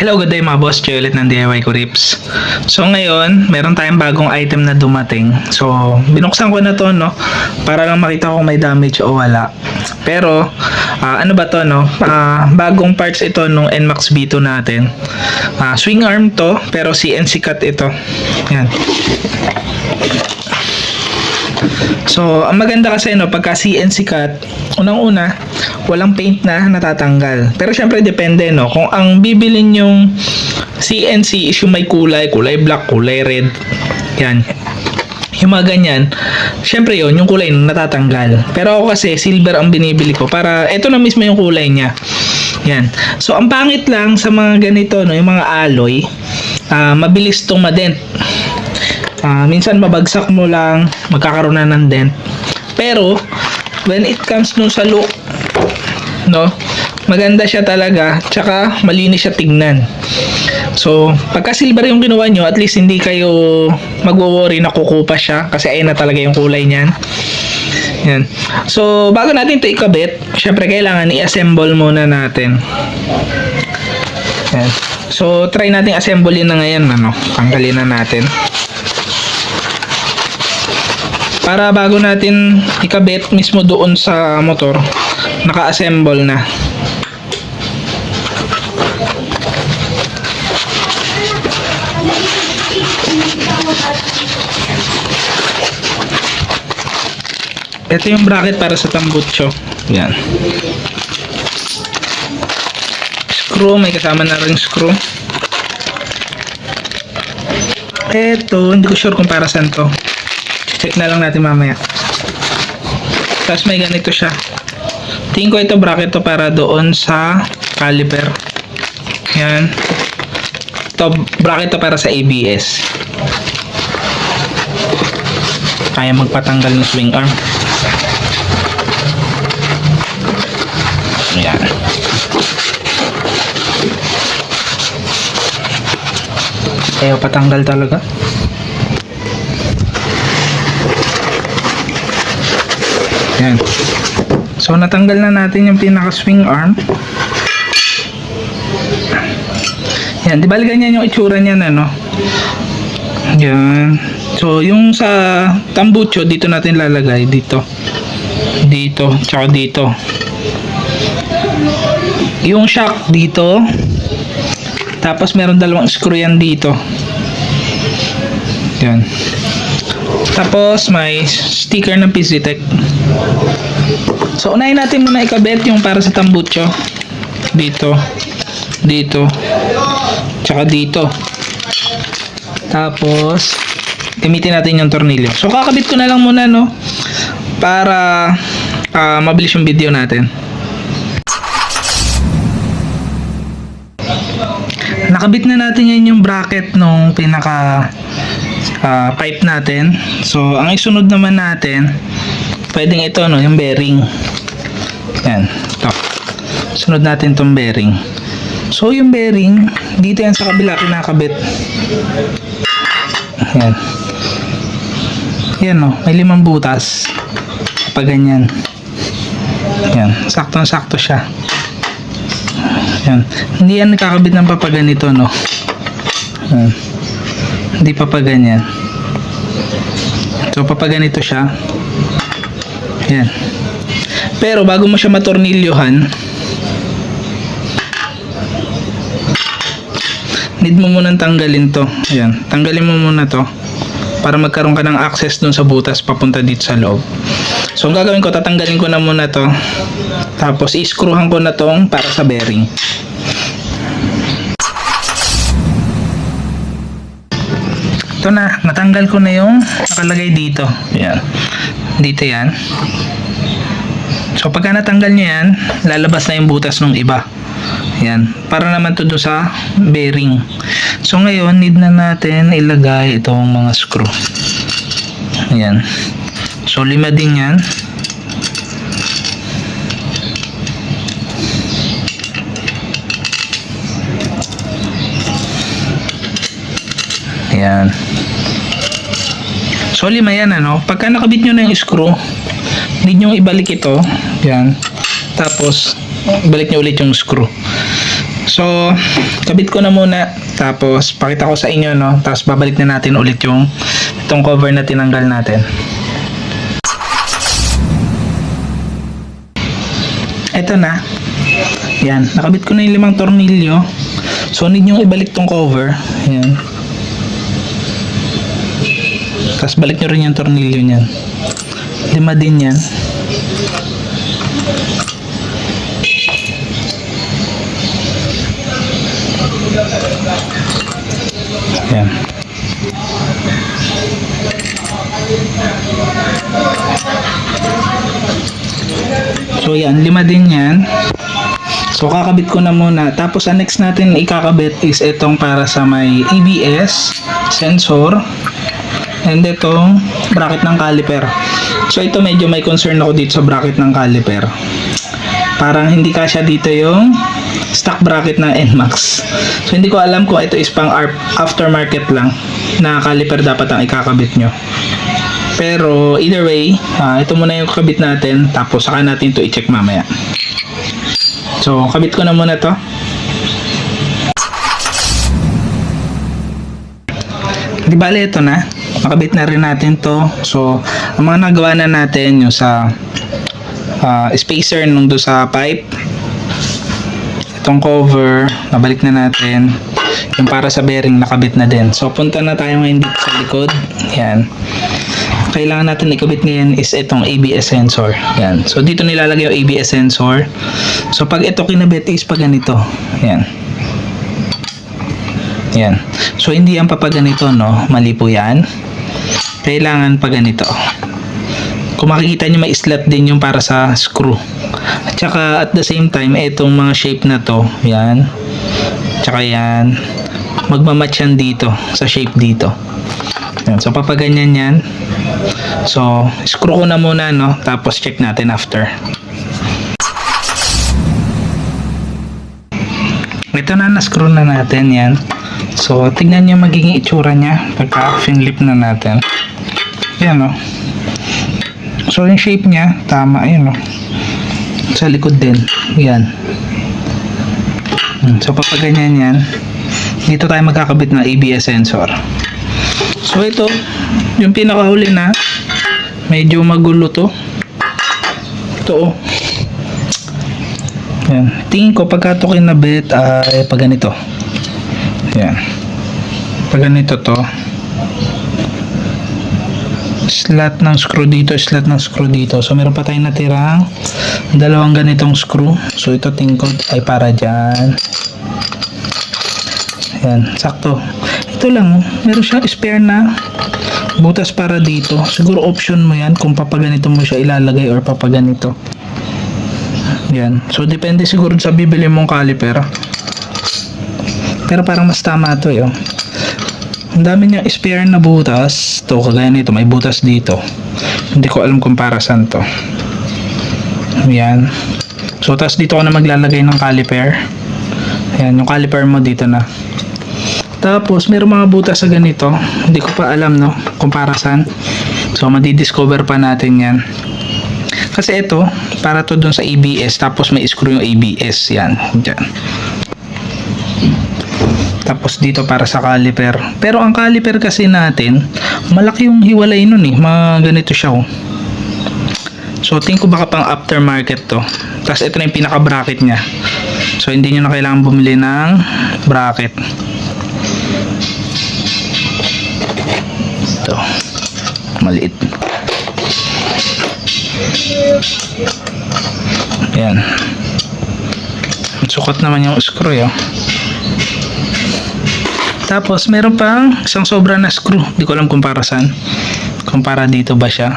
Hello, good day mga boss. Joy ulit ng DIY ko Rips. So ngayon, meron tayong bagong item na dumating. So binuksan ko na to, no, para lang makita kung may damage o wala. Pero ano ba to, no? Bagong parts ito nung NMAX B2 natin. Swing arm to, pero CNC cut ito. Yan. So, ang maganda kasi, no, pagka CNC cut, unang-una, walang paint na natatanggal. Pero syempre depende, no, kung ang bibilin yung CNC is yung may kulay black, kulay red, yan, yung mga ganyan, syempre yun, yung kulay natatanggal. Pero ako kasi silver ang binibili ko para ito na mismo yung kulay niya. Yan. So, ang pangit lang sa mga ganito, no, yung mga alloy, mabilis tong madent. Minsan mabagsak mo lang, magkakaroon na ng dent. Pero when it comes nun sa look, no, maganda siya talaga, tsaka malinis siya tignan. So pagka silver yung ginawa nyo, at least hindi kayo magwo-worry na kukupa siya, kasi ayun na talaga yung kulay niyan. Yan. So bago natin ito ikabit, syempre kailangan i-assemble muna natin. Yan. So try natin assemble na ngayon, ano, tanggalin na natin. Para bago natin ikabit mismo doon sa motor, naka-assemble na. Ito yung bracket para sa tambucho. Yan. Screw, may kasama na ring screw. Ito, hindi ko sure kung para saan to. Check na lang natin mamaya. Tapos may ganito siya. Tingin ko ito bracket to para doon sa caliper. Yan. Ito bracket to para sa ABS. Kaya magpatanggal ng swing arm. Yan. Kaya patanggal talaga. Yan. So natanggal na natin yung pinaka swing arm. Yan, di bali ganyan yung itsura niyan, ano. Yan. So yung sa tambucho dito natin lalagay, dito, tsaka dito. Yung shock dito. Tapos meron dalawang screw yan dito. Yan. Tapos may sticker ng PCTech. So unahin natin muna ikabit yung para sa tambucho. Dito, tsaka dito. Tapos gamitin natin yung tornilyo. So kakabit ko na lang muna, no, para mabilis yung video natin. Nakabit na natin yan yung bracket nung pinaka pipe natin. So ang isunod naman natin, pwedeng ito, no, yung bearing. Yan, ito. Sunod natin tong bearing. So yung bearing, dito yan sa kabila kinakabit. Yan. Yan, no, may 5 butas. Pag ganyan. Yan, saktong-sakto siya. Yan. Hindi yan nakakabit ng papaganito, no. Yan. Hindi papaganyan. So papaganito siya. Yan. Pero bago mo siya matornilyohan, need mo munang tanggalin to. Ayan. Tanggalin mo muna to para magkaroon ka ng access dun sa butas papunta dito sa loob. So ang gagawin ko, tatanggalin ko na muna to. Tapos i-screwhan ko na tong para sa bearing. Ito na, natanggal ko na yung nakalagay dito. Ayan. Dito yan. So pagka natanggal nyo yan, lalabas na yung butas ng iba. Ayan. Para naman to doon sa bearing. So ngayon, need na natin ilagay itong mga screw. Ayan. So 5 din yan. Ayan. So 5 yan, ano. Pagka nakabit nyo na yung screw, need nyo ibalik ito. Ayan. Tapos balik nyo ulit yung screw. So, kabit ko na muna. Tapos, pakita ko sa inyo, no? Tapos, babalik na natin ulit yung itong cover na tinanggal natin. Ito na. Yan. Nakabit ko na yung 5 tornilyo. So, need nyo ibalik tong cover. Yan. Tapos, balik nyo rin yung tornilyo nyan. 5 din yan. Yan. So yan, 5 din yan. So kakabit ko na muna. Tapos ang next natin ikakabit is itong para sa may ABS sensor and itong bracket ng caliper. So ito medyo may concern ako dito sa bracket ng caliper. Parang hindi kasya dito yung stock bracket ng NMAX. So hindi ko alam kung ito is pang aftermarket lang na caliper dapat ang ikakabit nyo. Pero either way, ito muna yung kabit natin, tapos saka natin ito i-check mamaya. So kabit ko na muna to. Di bale ito na, makabit na rin natin to. So ang mga nagawa na natin yung sa spacer nung do sa pipe, itong cover nabalik na natin, yung para sa bearing nakabit na din. So punta na tayo ngayon dito sa likod. Yan, kailangan natin ikabit ngayon is itong ABS sensor. Yan, so dito nilalagay yung ABS sensor. So pag ito kinabit is pag ganito. Yan. Yan, so hindi yan papaganito, no, mali po yan. Kailangan pag ganito. Kung makikita nyo, may slot din yung para sa screw. At saka at the same time, itong mga shape na to, yan, tsaka yan, magmamatch yan dito sa shape dito. Yan. So papaganyan yan. So screw ko na muna, no, tapos check natin after. Ito na, na-screw na natin yan. So tignan nyo magiging itsura nya pagka finlip na natin. Yan, no. So yung shape nya tama, yun, no, sa likod din. Yan. So papaganyan yan, dito tayo magkakabit ng ABS sensor. So ito yung pinakahuli na, medyo magulo to. Ito, oh. Yan. Tingin ko pagka ito kinabit ay pag ganito. Yan, pag ganito to, slot ng screw dito, slot ng screw dito. So meron pa tayong natirang dalawang ganitong screw. So ito tingkod ay para dyan. Yan, sakto. Ito lang, meron siyang spare na butas para dito. Siguro option mo yan kung papaganito mo siya ilalagay or papaganito. Yan, so depende siguro sa bibili mong caliper. Pero parang mas tama to, yun. Ang dami niyang spare na butas. To, kagaya nito, may butas dito. Hindi ko alam kung para saan to. Yan. So, tas dito ko na maglalagay ng caliper. Yan, yung caliper mo dito na. Tapos, mayroong mga butas sa ganito. Hindi ko pa alam, no, kung para saan. So, madidiscover pa natin yan. Kasi ito, para to dun sa ABS. Tapos, may screw yung ABS. Yan. Diyan. Tapos dito para sa caliper. Pero ang caliper kasi natin, malaki yung hiwalay nun, eh. Mga ganito siya, oh. So tingin ko baka pang aftermarket to. Tapos ito na yung pinaka bracket nya. So hindi nyo na kailangan bumili ng bracket. Ito, maliit. Yan. Sukat naman yung screw, oh. Tapos meron pang isang sobra na screw. Di ko alam kung para saan. Kung para dito ba siya.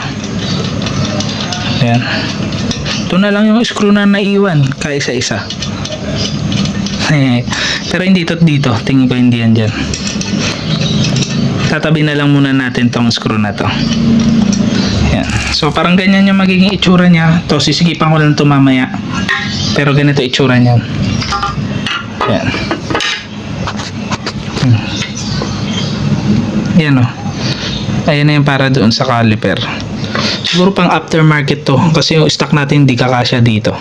Ayan. Ito na lang yung screw na naiwan. Kaisa-isa. Pero hindi ito dito. Tingin ko hindi yan dyan. Tatabi na lang muna natin tong screw na to. Ayan. So parang ganyan yung magiging itsura nya. To, sisigipan ko lang ito mamaya. Pero ganito itsura nya. Ayan. Yan, oh. Ayan na yung para doon sa caliper. Siguro pang aftermarket to. Kasi yung stock natin hindi kakasya dito.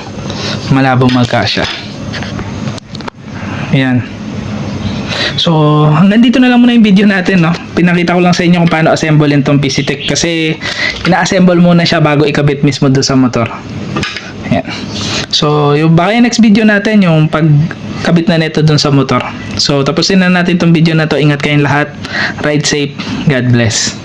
Malabong magkasya. Ayan. So, hanggang dito na lang muna yung video natin, no? Pinakita ko lang sa inyo kung paano assemble itong PCTech kasi ina-assemble muna siya bago ikabit mismo doon sa motor. Ayan. So, yung baka yung next video natin, yung pagkabit na nito doon sa motor. So, tapusin na natin itong video na to. Ingat kayong lahat. Ride safe. God bless.